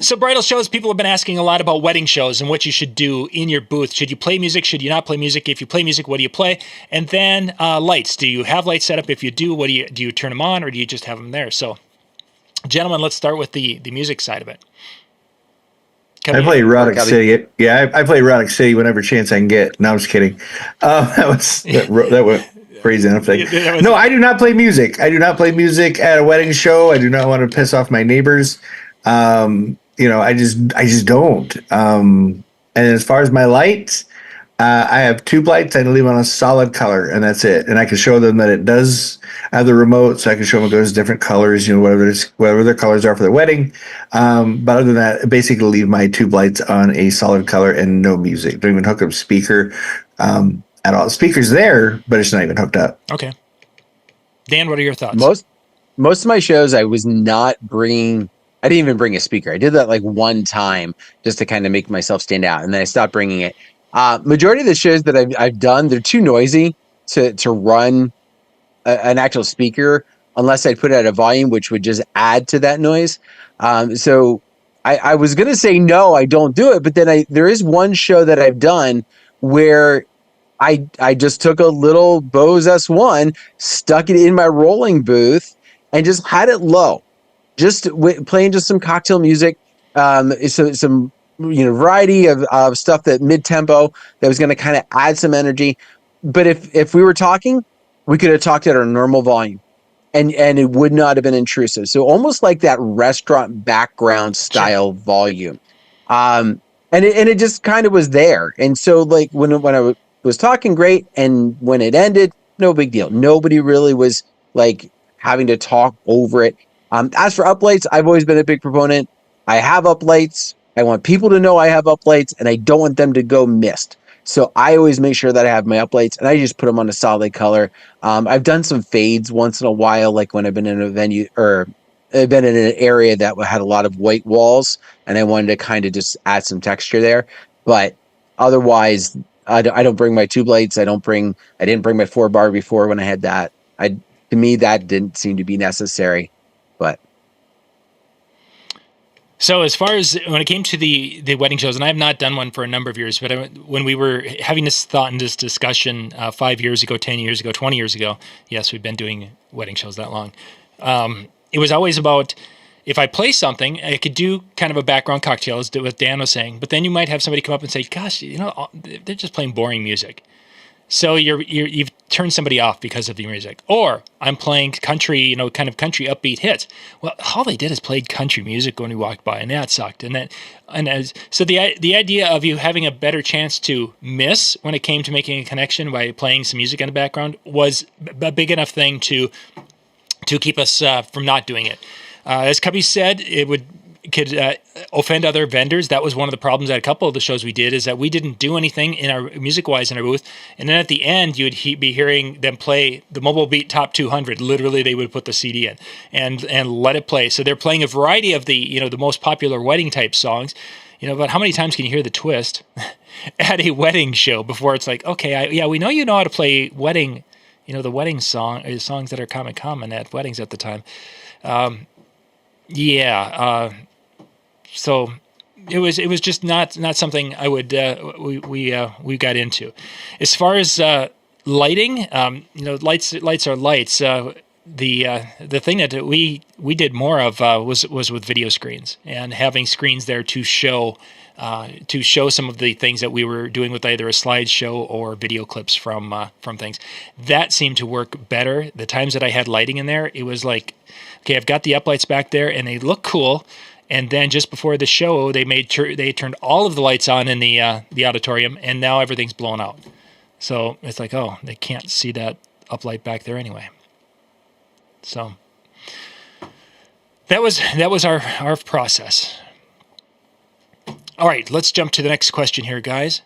So bridal shows, people have been asking a lot about wedding shows and what you should do in your booth. Should you play music? Should you not play music? If you play music, what do you play? And then lights. Do you have lights set up? If you do, what do you turn them on, or do you just have them there? So, gentlemen, let's start with the music side of it. I play Erotic City. Yeah, I play Erotic City whenever chance I can get. No, I'm just kidding. That went crazy enough. No, I do not play music. I do not play music at a wedding show. I do not want to piss off my neighbors. I just don't. And as far as my lights, I have tube lights. I leave on a solid color, and that's it. And I can show them that it does have the remote, so I can show them it goes different colors, whatever their colors are for their wedding. But other than that, basically leave my tube lights on a solid color and no music. Don't even hook up speaker at all. Speaker's there, but it's not even hooked up. Okay. Dan, what are your thoughts? Most of my shows, I didn't even bring a speaker. I did that like one time just to kind of make myself stand out, and then I stopped bringing it. Majority of the shows that I've done, they're too noisy to run an actual speaker unless I put it at a volume, which would just add to that noise. So I was going to say, no, I don't do it. But then there is one show that I've done where I just took a little Bose S1, stuck it in my rolling booth, and just had it low, just playing just some cocktail music, some variety of stuff that mid-tempo that was going to kind of add some energy. But if we were talking, we could have talked at our normal volume, and it would not have been intrusive. So almost like that restaurant background style volume. And it just kind of was there. And so like when I was talking, great, and when it ended, no big deal. Nobody really was like having to talk over it. As for uplights, I've always been a big proponent. I have uplights. I want people to know I have uplights, and I don't want them to go missed. So I always make sure that I have my uplights, and I just put them on a solid color. I've done some fades once in a while, like when I've been in a venue or I've been in an area that had a lot of white walls, and I wanted to kind of just add some texture there. But otherwise, I don't bring my tube lights. I didn't bring my 4-bar before when I had that. To me, that didn't seem to be necessary. But so as far as when it came to the wedding shows, and I have not done one for a number of years, but when we were having this thought and this discussion 5 years ago, 10 years ago, 20 years ago, yes, we've been doing wedding shows that long. It was always about, if I play something, I could do kind of a background cocktail, as what Dan was saying, but then you might have somebody come up and say, gosh, they're just playing boring music. So you've turned somebody off because of the music. Or I'm playing country, kind of country upbeat hits. Well, all they did is played country music when we walked by, and that sucked. So the idea of you having a better chance to miss when it came to making a connection by playing some music in the background was a big enough thing to keep us from not doing it. As Cubby said, it could offend other vendors. That was one of the problems at a couple of the shows we did, is that we didn't do anything in our music-wise in our booth. And then at the end, you'd be hearing them play the Mobile Beat Top 200. Literally, they would put the CD in and let it play. So they're playing a variety of the most popular wedding type songs. But how many times can you hear the twist at a wedding show before it's like, okay, we know how to play wedding, the wedding songs that are common at weddings at the time. So it was just not something I would we got into. As far as lighting, lights are lights. The thing that we did more of was with video screens and having screens there to show some of the things that we were doing with either a slideshow or video clips from things. That seemed to work better. The times that I had lighting in there, it was like, okay, I've got the uplights back there and they look cool. And then just before the show, they turned all of the lights on in the auditorium, and now everything's blown out. So it's like, oh, they can't see that uplight back there anyway. So that was our process. All right, let's jump to the next question here, guys.